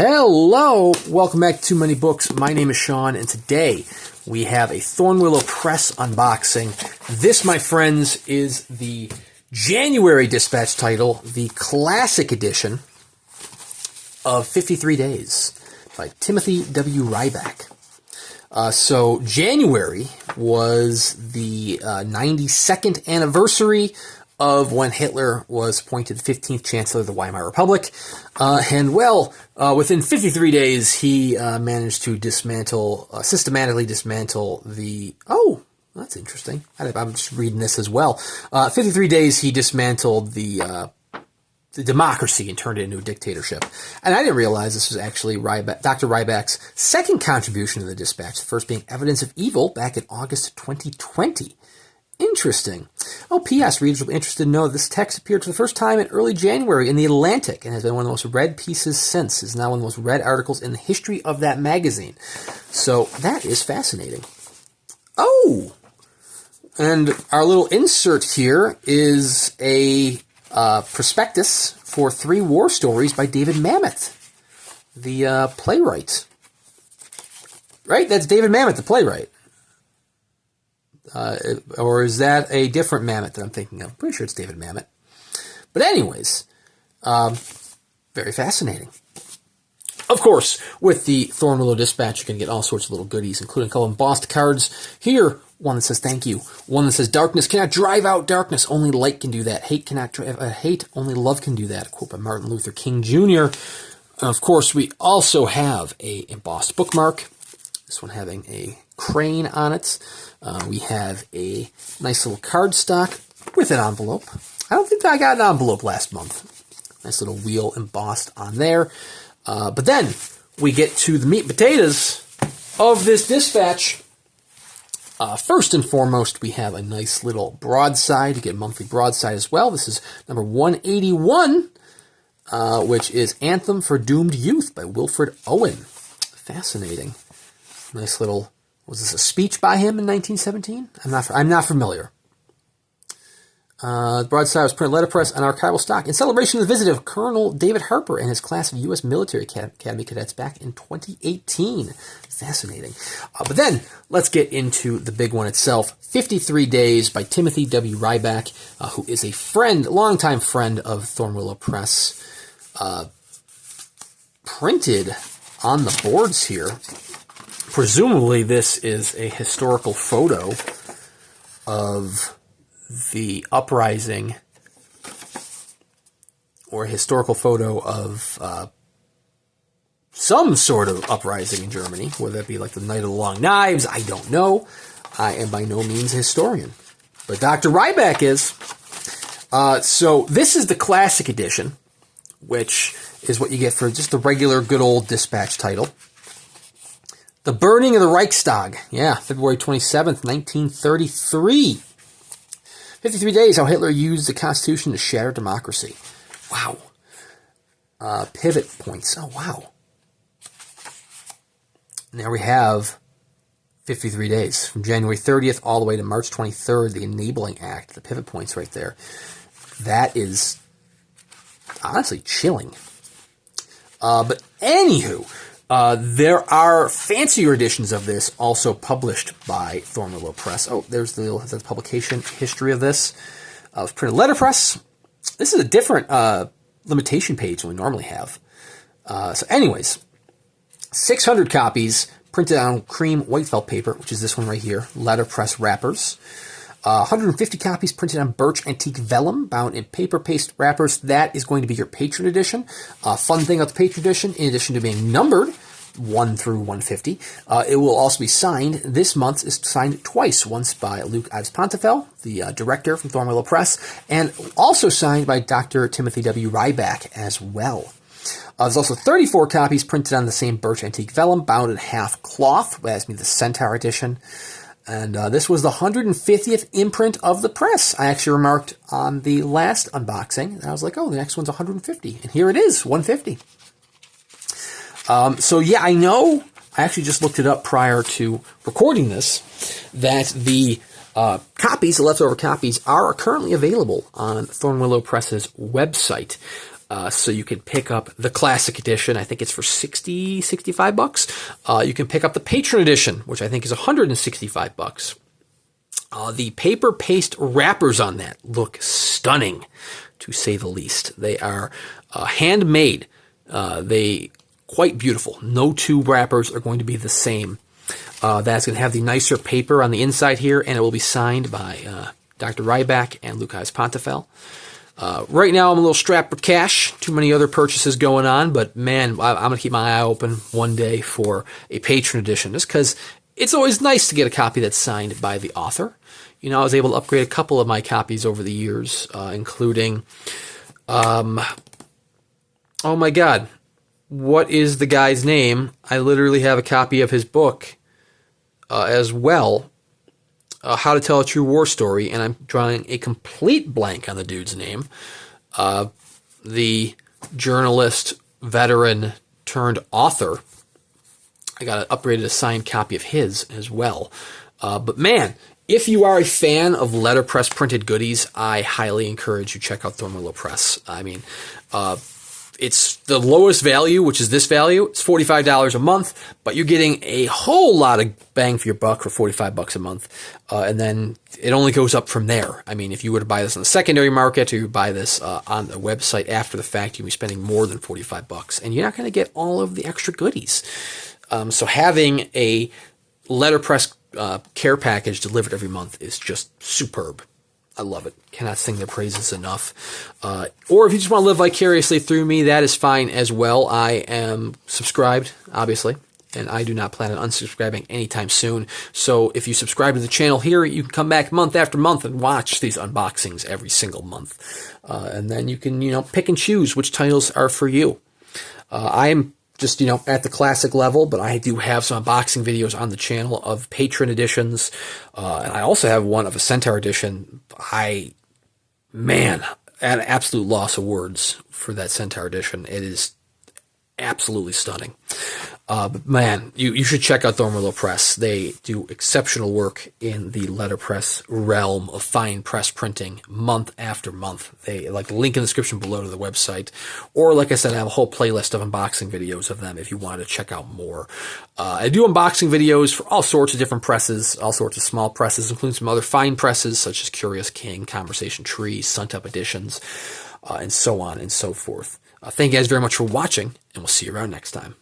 Hello, welcome back to Too Many Books. My name is Sean, and today we have a Thornwillow Press unboxing. This, my friends, is the January dispatch title, the classic edition of 53 Days by Timothy W. Ryback. So January was the 92nd anniversary of when Hitler was appointed 15th Chancellor of the Weimar Republic. Within 53 days, he managed to systematically dismantle the... Oh, that's interesting. I'm just reading this as well. 53 days, he dismantled the democracy and turned it into a dictatorship. And I didn't realize this was actually Dr. Ryback's second contribution to the dispatch, the first being Evidence of Evil back in August 2020. Interesting. Oh, P.S. Readers will be interested to know this text appeared for the first time in early January in The Atlantic and has been one of the most read pieces since. It's now one of the most read articles in the history of that magazine. So that is fascinating. Oh! And our little insert here is a prospectus for 3 war stories by David Mamet, the playwright. Right? That's David Mamet, the playwright. Or is that a different Mamet that I'm thinking of? I'm pretty sure it's David Mamet. But anyways, very fascinating. Of course, with the Thornwillow Dispatch, you can get all sorts of little goodies, including a couple embossed cards. Here, one that says thank you. One that says darkness cannot drive out darkness. Only light can do that. Hate cannot drive hate. Only love can do that. A quote by Martin Luther King Jr. Of course, we also have a embossed bookmark. This one having a crane on it. We have a nice little cardstock with an envelope. I don't think I got an envelope last month. Nice little wheel embossed on there. But then we get to the meat and potatoes of this dispatch. First and foremost, we have a nice little broadside. You get a monthly broadside as well. This is number 181, which is Anthem for Doomed Youth by Wilfred Owen. Fascinating. Nice little... Was this a speech by him in 1917? I'm not familiar. The broadside was printed letterpress on archival stock in celebration of the visit of Colonel David Harper and his class of U.S. Military Academy cadets back in 2018. Fascinating. But then, let's get into the big one itself. 53 Days by Timothy W. Ryback, who is a longtime friend of Thornwillow Press. Printed on the boards here. Presumably, this is a historical photo of the uprising, or a historical photo of some sort of uprising in Germany, whether that be like the Night of the Long Knives, I don't know. I am by no means a historian, but Dr. Ryback is. So this is the classic edition, which is what you get for just the regular good old dispatch title. The Burning of the Reichstag. Yeah, February 27th, 1933. 53 Days, how Hitler used the Constitution to shatter democracy. Wow. Pivot points. Oh, wow. Now we have 53 days. From January 30th all the way to March 23rd, the Enabling Act. The pivot points right there. That is honestly chilling. But anywho... there are fancier editions of this also published by Thornwillow Press. Oh, there's the publication history of this. It was printed letterpress. This is a different limitation page than we normally have. So anyways, 600 copies printed on cream white felt paper, which is this one right here, letterpress wrappers. 150 copies printed on birch antique vellum, bound in paper paste wrappers. That is going to be your patron edition. Fun thing about the patron edition, in addition to being numbered 1 through 150, it will also be signed. This month is signed twice, once by Luke Ives Pontefel, the director from Thornwillow Press, and also signed by Dr. Timothy W. Ryback as well. There's also 34 copies printed on the same birch antique vellum, bound in half cloth. That's the Centaur edition. And this was the 150th imprint of the press. I actually remarked on the last unboxing, and I was like, oh, the next one's 150. And here it is, 150. So yeah, I know, I actually just looked it up prior to recording this, that the copies, the leftover copies, are currently available on Thornwillow Press's website. So you can pick up the classic edition. I think it's for $65. You can pick up the patron edition, which I think is $165. The paper paste wrappers on that look stunning, to say the least. They are handmade. They quite beautiful. No two wrappers are going to be the same. That's going to have the nicer paper on the inside here, and it will be signed by Dr. Ryback and Lucas Pontefel. Right now, I'm a little strapped for cash. Too many other purchases going on, but man, I'm going to keep my eye open one day for a patron edition, just because it's always nice to get a copy that's signed by the author. You know, I was able to upgrade a couple of my copies over the years, including, oh my God, what is the guy's name? I literally have a copy of his book as well. How to Tell a True War Story, and I'm drawing a complete blank on the dude's name. The journalist, veteran turned author. I got an upgraded, a signed copy of his as well. But man, if you are a fan of letterpress printed goodies, I highly encourage you check out Thornwillow Press. I mean, it's the lowest value, which is this value. It's $45 a month, but you're getting a whole lot of bang for your buck for $45 a month. And then it only goes up from there. I mean, if you were to buy this on the secondary market or you buy this on the website after the fact, you'll be spending more than $45, and you're not going to get all of the extra goodies. So having a letterpress care package delivered every month is just superb. I love it. Cannot sing their praises enough. Or if you just want to live vicariously through me, that is fine as well. I am subscribed, obviously, and I do not plan on unsubscribing anytime soon. So if you subscribe to the channel here, you can come back month after month and watch these unboxings every single month. And then you can, pick and choose which titles are for you. I am just, at the classic level, but I do have some unboxing videos on the channel of patron editions. And I also have one of a Centaur edition. At an absolute loss of words for that Centaur edition. It is absolutely stunning. But man, you should check out Thornwillow Press. They do exceptional work in the letterpress realm of fine press printing month after month. They like the link in the description below to the website. Or like I said, I have a whole playlist of unboxing videos of them if you want to check out more. I do unboxing videos for all sorts of different presses, all sorts of small presses, including some other fine presses such as Curious King, Conversation Tree, Suntop Editions, and so on and so forth. Thank you guys very much for watching, and we'll see you around next time.